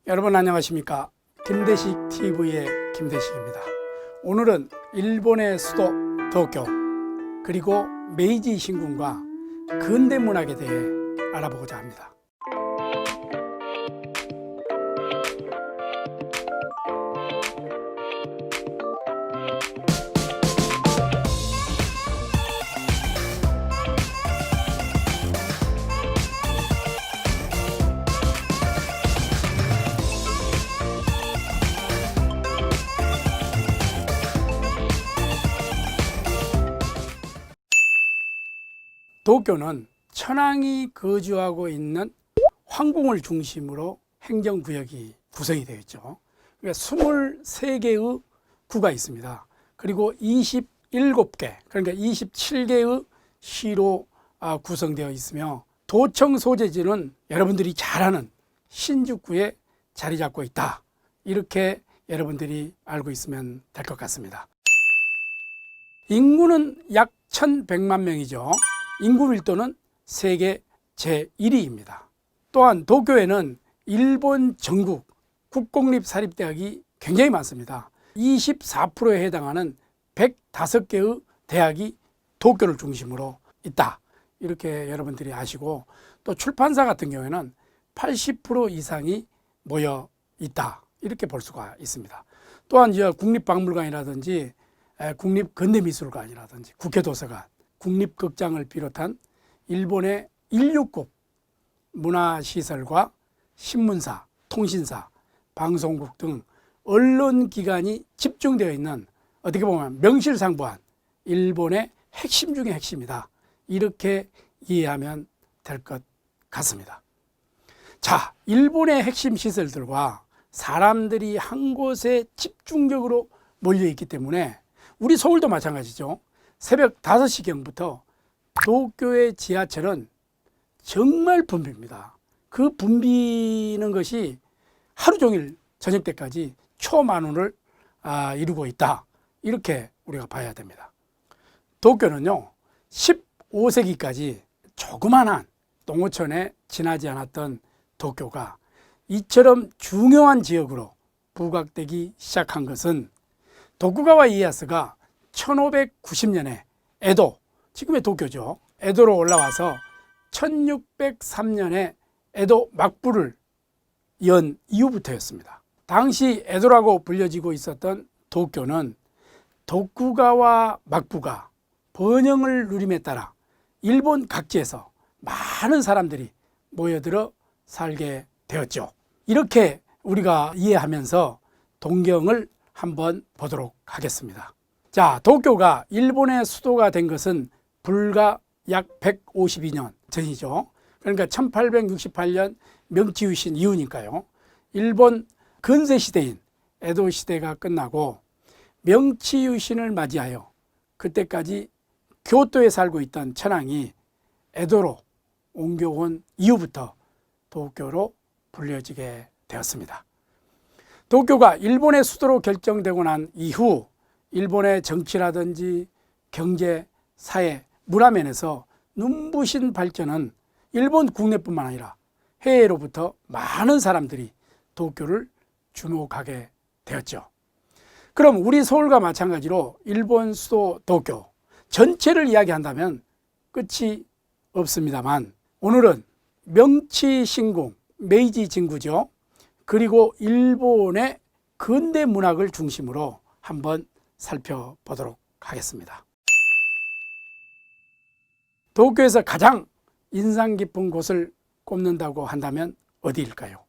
여러분 안녕하십니까? 김대식 TV의 김대식입니다. 오늘은 일본의 수도 도쿄 그리고 메이지 신궁과 근대 문학에 대해 알아보고자 합니다. 도쿄는 천황이 거주하고 있는 황궁을 중심으로 행정구역이 구성이 되어 있죠. 그러니까 23개의 구가 있습니다. 그리고 27개, 그러니까 27개의 시로 구성되어 있으며 도청 소재지는 여러분들이 잘 아는 신주쿠에 자리 잡고 있다. 이렇게 여러분들이 알고 있으면 될 것 같습니다. 인구는 약 1100만 명이죠. 인구 밀도는 세계 제1위입니다. 또한 도쿄에는 일본 전국 국공립 사립대학이 굉장히 많습니다. 24%에 해당하는 105개의 대학이 도쿄를 중심으로 있다. 이렇게 여러분들이 아시고, 또 출판사 같은 경우에는 80% 이상이 모여 있다. 이렇게 볼 수가 있습니다. 또한 국립박물관이라든지 국립근대미술관이라든지 국회도서관, 국립극장을 비롯한 일본의 16급 문화시설과 신문사, 통신사, 방송국 등 언론기관이 집중되어 있는, 어떻게 보면 명실상부한 일본의 핵심 중의 핵심이다. 이렇게 이해하면 될 것 같습니다. 자, 일본의 핵심 시설들과 사람들이 한 곳에 집중적으로 몰려있기 때문에 우리 서울도 마찬가지죠. 새벽 5시경부터 도쿄의 지하철은 정말 붐빕니다. 그 붐비는 것이 하루 종일 저녁 때까지 초만원을 이루고 있다. 이렇게 우리가 봐야 됩니다. 도쿄는요, 15세기까지 조그만한 농어촌에 지나지 않았던 도쿄가 이처럼 중요한 지역으로 부각되기 시작한 것은 도쿠가와 이에야스가 1590년에 에도, 지금의 도쿄죠, 에도로 올라와서 1603년에 에도 막부를 연 이후부터였습니다. 당시 에도라고 불려지고 있었던 도쿄는 도쿠가와 막부가 번영을 누림에 따라 일본 각지에서 많은 사람들이 모여들어 살게 되었죠. 이렇게 우리가 이해하면서 동경을 한번 보도록 하겠습니다. 자, 도쿄가 일본의 수도가 된 것은 불과 약 152년 전이죠. 그러니까 1868년 명치유신 이후니까요. 일본 근세시대인 에도 시대가 끝나고 명치유신을 맞이하여 그때까지 교토에 살고 있던 천황이 에도로 옮겨온 이후부터 도쿄로 불려지게 되었습니다. 도쿄가 일본의 수도로 결정되고 난 이후 일본의 정치라든지 경제, 사회, 문화면에서 눈부신 발전은 일본 국내뿐만 아니라 해외로부터 많은 사람들이 도쿄를 주목하게 되었죠. 그럼 우리 서울과 마찬가지로 일본 수도 도쿄 전체를 이야기한다면 끝이 없습니다만, 오늘은 명치 신궁, 메이지 진구죠. 그리고 일본의 근대 문학을 중심으로 한번 살펴보도록 하겠습니다. 도쿄에서 가장 인상 깊은 곳을 꼽는다고 한다면 어디일까요?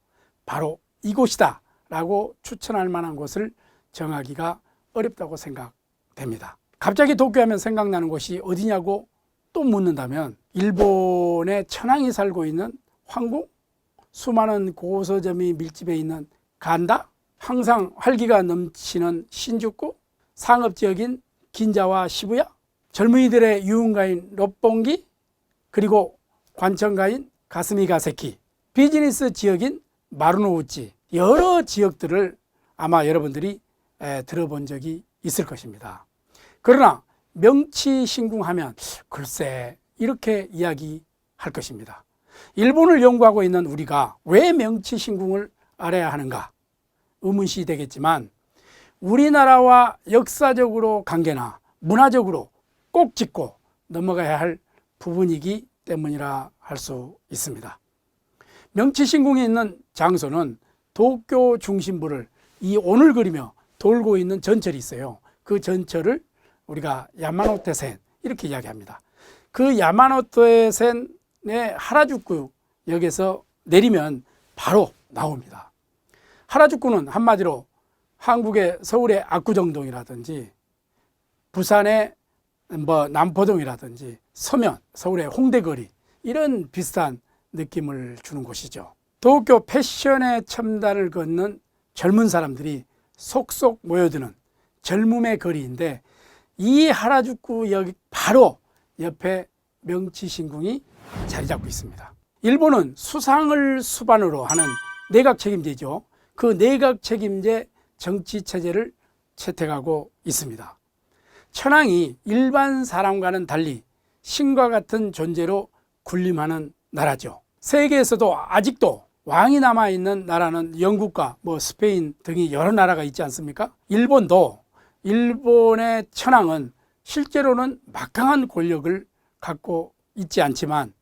바로 이곳이다 라고 추천할 만한 곳을 정하기가 어렵다고 생각됩니다. 갑자기 도쿄 하면 생각나는 곳이 어디냐고 또 묻는다면, 일본의 천황이 살고 있는 황궁, 수많은 고서점이 밀집해 있는 간다, 항상 활기가 넘치는 신주쿠, 상업지역인 긴자와 시부야, 젊은이들의 유흥가인 롯본기, 그리고 관청가인 가스미가세키, 비즈니스 지역인 마루노우치, 여러 지역들을 아마 여러분들이 들어본 적이 있을 것입니다. 그러나 명치신궁 하면 글쎄 이렇게 이야기할 것입니다. 일본을 연구하고 있는 우리가 왜 명치신궁을 알아야 하는가 의문시 되겠지만 우리나라와 역사적으로 관계나 문화적으로 꼭 짚고 넘어가야 할 부분이기 때문이라 할 수 있습니다. 명치신궁이 있는 장소는 도쿄 중심부를 이 온을 그리며 돌고 있는 전철이 있어요. 그 전철을 우리가 야마노테센 이렇게 이야기합니다. 그 야마노테센의 하라주쿠 역에서 내리면 바로 나옵니다. 하라주쿠는 한마디로 한국의 서울의 압구정동이라든지 부산의 남포동이라든지 서면, 서울의 홍대거리 이런 비슷한 느낌을 주는 곳이죠. 도쿄 패션의 첨단을 걷는 젊은 사람들이 속속 모여드는 젊음의 거리인데 이 하라주쿠역 바로 옆에 명치신궁이 자리 잡고 있습니다. 일본은 수상을 수반으로 하는 내각 책임제죠. 그 내각 책임제 정치체제를 채택하고 있습니다. 천황이 일반 사람과는 달리 신과 같은 존재로 군림하는 나라죠. 세계에서도 아직도 왕이 남아있는 나라는 영국과 스페인 등이 여러 나라가 있지 않습니까? 일본도 일본의 천황은 실제로는 막강한 권력을 갖고 있지 않지만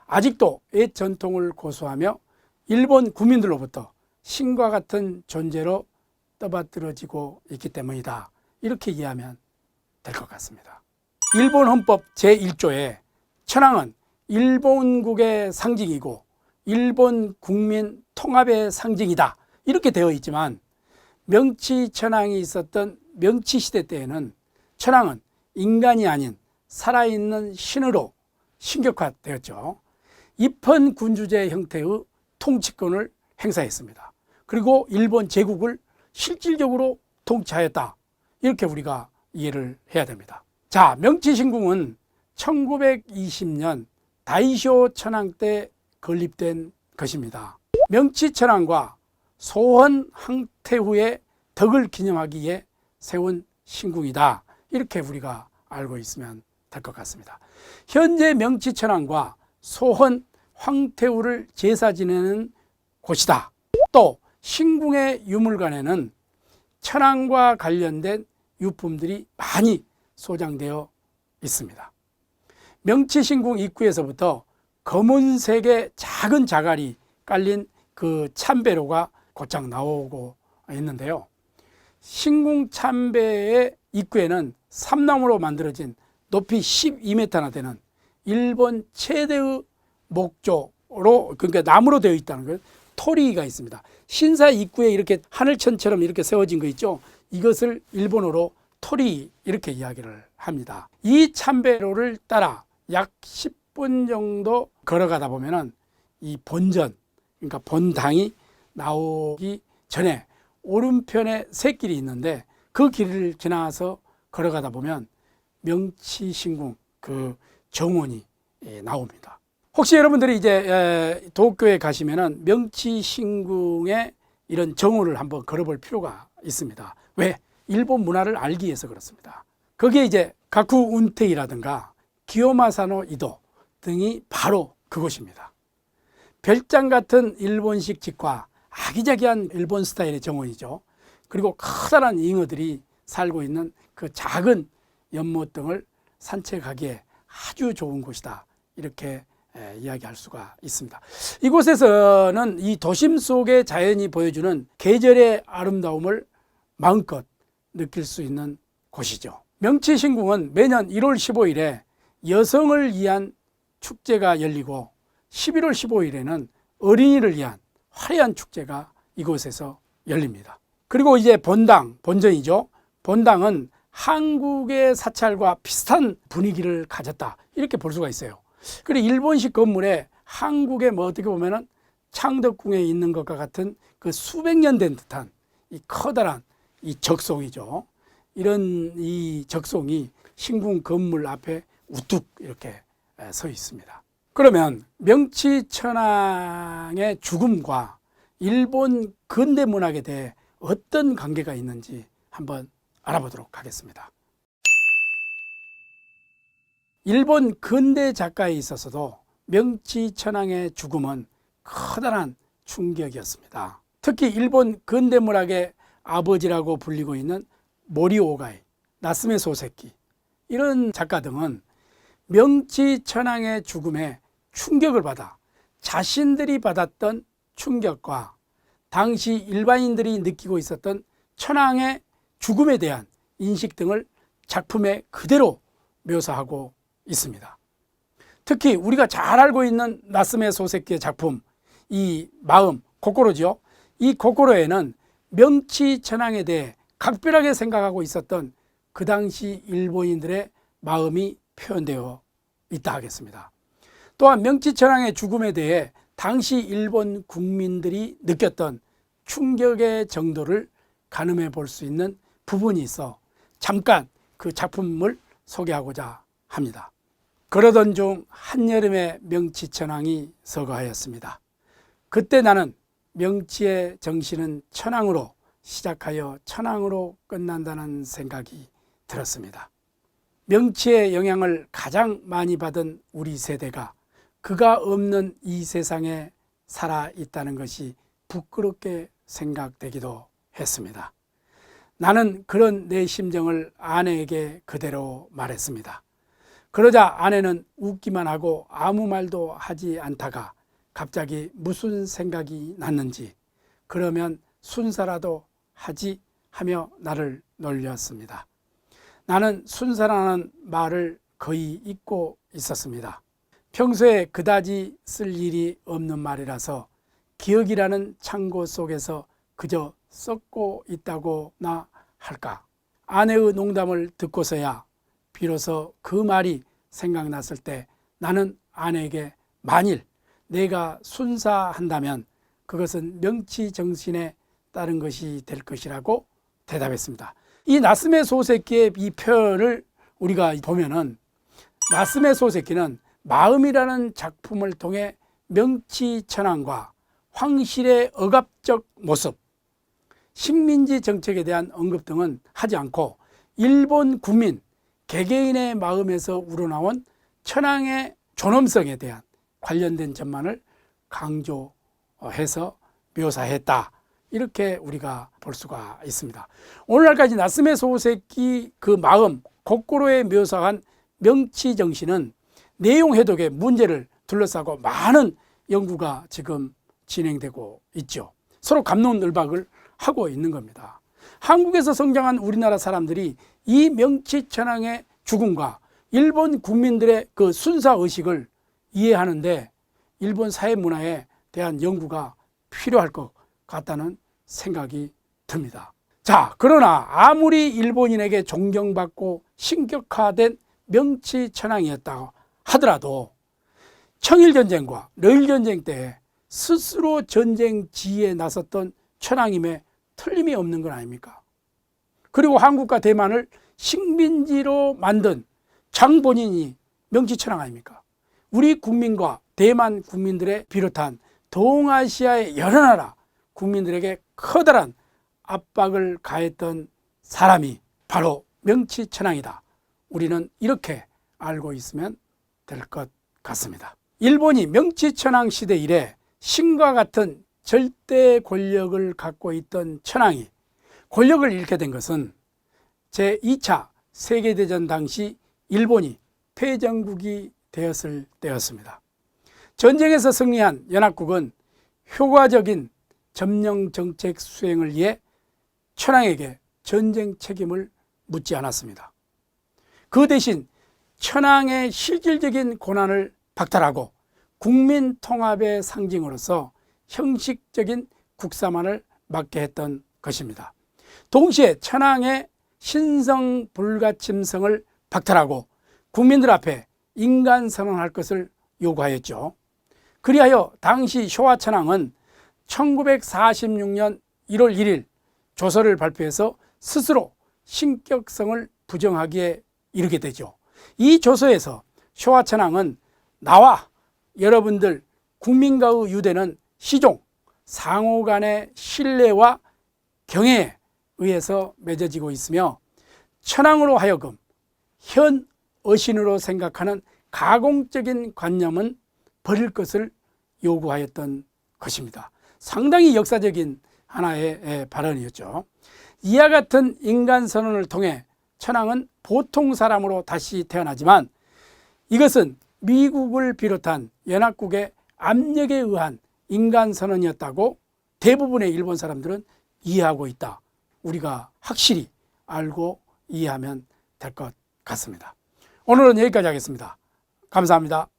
아직도 옛 전통을 고수하며 일본 국민들로부터 신과 같은 존재로 떠받들어지고 있기 때문이다. 이렇게 이해하면 될 것 같습니다. 일본 헌법 제1조에 천황은 일본국의 상징이고 일본 국민 통합의 상징이다. 이렇게 되어 있지만 명치 천황이 있었던 명치시대 때에는 천황은 인간이 아닌 살아있는 신으로 신격화되었죠. 입헌군주제 형태의 통치권을 행사했습니다. 그리고 일본 제국을 실질적으로 통치하였다. 이렇게 우리가 이해를 해야 됩니다. 자, 명치신궁은 1920년 다이쇼 천황 때 건립된 것입니다. 명치 천황과 소헌 황태후의 덕을 기념하기 위해 세운 신궁이다. 이렇게 우리가 알고 있으면 될 것 같습니다. 현재 명치 천황과 소헌 황태후를 제사 지내는 곳이다. 또 신궁의 유물관에는 천황과 관련된 유품들이 많이 소장되어 있습니다. 명치신궁 입구에서부터 검은색의 작은 자갈이 깔린 그 참배로가 곧장 나오고 있는데요. 신궁 참배의 입구에는 삼나무로 만들어진 높이 12m나 되는 일본 최대의 목조로, 그러니까 나무로 되어 있다는 거예요. 토리가 있습니다. 신사 입구에 이렇게 하늘천처럼 이렇게 세워진 거 있죠. 이것을 일본어로 토리 이렇게 이야기를 합니다. 이 참배로를 따라 약 10분 정도 걸어가다 보면은 이 본전, 그러니까 본당이 나오기 전에 오른편에 샛길이 있는데 그 길을 지나서 걸어가다 보면 명치신궁 그 정원이 나옵니다. 혹시 여러분들이 이제 도쿄에 가시면은 명치신궁의 이런 정원을 한번 걸어볼 필요가 있습니다. 왜? 일본 문화를 알기 위해서 그렇습니다. 거기에 이제 가쿠 운테이라든가 기요마사노 이도 등이 바로 그곳입니다. 별장 같은 일본식 집과 아기자기한 일본 스타일의 정원이죠. 그리고 커다란 잉어들이 살고 있는 그 작은 연못 등을 산책하기에 아주 좋은 곳이다. 이렇게 이야기할 수가 있습니다. 이곳에서는 이 도심 속의 자연이 보여주는 계절의 아름다움을 마음껏 느낄 수 있는 곳이죠. 명치신궁은 매년 1월 15일에 여성을 위한 축제가 열리고 11월 15일에는 어린이를 위한 화려한 축제가 이곳에서 열립니다. 그리고 이제 본전이죠. 본당은 한국의 사찰과 비슷한 분위기를 가졌다. 이렇게 볼 수가 있어요. 그리고 일본식 건물에 한국의 어떻게 보면은 창덕궁에 있는 것과 같은 그 수백 년 된 듯한 이 커다란 이 적송이죠. 이런 이 적송이 신궁 건물 앞에 우뚝 이렇게 서 있습니다. 그러면 명치천황의 죽음과 일본 근대 문학에 대해 어떤 관계가 있는지 한번 알아보도록 하겠습니다. 일본 근대 작가에 있어서도 명치천황의 죽음은 커다란 충격이었습니다. 특히 일본 근대문학의 아버지라고 불리고 있는 모리 오가이, 나스메 소세키 이런 작가 등은 명치천황의 죽음에 충격을 받아 자신들이 받았던 충격과 당시 일반인들이 느끼고 있었던 천황의 죽음에 대한 인식 등을 작품에 그대로 묘사하고 있습니다. 특히 우리가 잘 알고 있는 나스메 소세키의 작품 이 마음, 고코로죠. 이 고코로에는 명치천황에 대해 각별하게 생각하고 있었던 그 당시 일본인들의 마음이 표현되어 있다 하겠습니다. 또한 명치천황의 죽음에 대해 당시 일본 국민들이 느꼈던 충격의 정도를 가늠해 볼 수 있는 부분이 있어 잠깐 그 작품을 소개하고자 합니다. 그러던 중 한여름에 명치천황이 서거하였습니다. 그때 나는 명치의 정신은 천황으로 시작하여 천황으로 끝난다는 생각이 들었습니다. 명치의 영향을 가장 많이 받은 우리 세대가 그가 없는 이 세상에 살아 있다는 것이 부끄럽게 생각되기도 했습니다. 나는 그런 내 심정을 아내에게 그대로 말했습니다. 그러자 아내는 웃기만 하고 아무 말도 하지 않다가 갑자기 무슨 생각이 났는지 그러면 순사라도 하지 하며 나를 놀렸습니다. 나는 순사라는 말을 거의 잊고 있었습니다. 평소에 그다지 쓸 일이 없는 말이라서 기억이라는 창고 속에서 그저 썩고 있다고나 할까. 아내의 농담을 듣고서야 비로소 그 말이 생각났을 때 나는 아내에게 만일 내가 순사한다면 그것은 명치정신에 따른 것이 될 것이라고 대답했습니다. 이 나스메 소세키의 이 표현을 우리가 보면은 나스메 소세키는 마음이라는 작품을 통해 명치천황과 황실의 억압적 모습, 식민지 정책에 대한 언급 등은 하지 않고 일본 국민, 개개인의 마음에서 우러나온 천황의 존엄성에 대한 관련된 점만을 강조해서 묘사했다. 이렇게 우리가 볼 수가 있습니다. 오늘날까지 나스메 소세키 그 마음, 고코로에 묘사한 명치정신은 내용 해독의 문제를 둘러싸고 많은 연구가 지금 진행되고 있죠. 서로 갑론을박을 하고 있는 겁니다. 한국에서 성장한 우리나라 사람들이 이 명치천황의 죽음과 일본 국민들의 그 순사의식을 이해하는데 일본 사회문화에 대한 연구가 필요할 것 같다는 생각이 듭니다. 자, 그러나 아무리 일본인에게 존경받고 신격화된 명치천황이었다 하더라도 청일전쟁과 러일전쟁 때 스스로 전쟁 지휘에 나섰던 천황임에 틀림이 없는 건 아닙니까? 그리고 한국과 대만을 식민지로 만든 장본인이 명치천황 아닙니까? 우리 국민과 대만 국민들의 비롯한 동아시아의 여러 나라 국민들에게 커다란 압박을 가했던 사람이 바로 명치천황이다. 우리는 이렇게 알고 있으면 될 것 같습니다. 일본이 명치천황 시대 이래 신과 같은 절대 권력을 갖고 있던 천황이 권력을 잃게 된 것은 제2차 세계대전 당시 일본이 패전국이 되었을 때였습니다. 전쟁에서 승리한 연합국은 효과적인 점령 정책 수행을 위해 천황에게 전쟁 책임을 묻지 않았습니다. 그 대신 천황의 실질적인 권한을 박탈하고 국민 통합의 상징으로서 형식적인 국사만을 맡게 했던 것입니다. 동시에 천황의 신성 불가침성을 박탈하고 국민들 앞에 인간 선언할 것을 요구하였죠. 그리하여 당시 쇼와 천황은 1946년 1월 1일 조서를 발표해서 스스로 신격성을 부정하기에 이르게 되죠. 이 조서에서 쇼와 천황은 나와 여러분들 국민과의 유대는 시종, 상호 간의 신뢰와 경애에 의해서 맺어지고 있으며 천황으로 하여금 현 어신으로 생각하는 가공적인 관념은 버릴 것을 요구하였던 것입니다. 상당히 역사적인 하나의 발언이었죠. 이와 같은 인간 선언을 통해 천황은 보통 사람으로 다시 태어나지만 이것은 미국을 비롯한 연합국의 압력에 의한 인간 선언이었다고 대부분의 일본 사람들은 이해하고 있다. 우리가 확실히 알고 이해하면 될 것 같습니다. 오늘은 여기까지 하겠습니다. 감사합니다.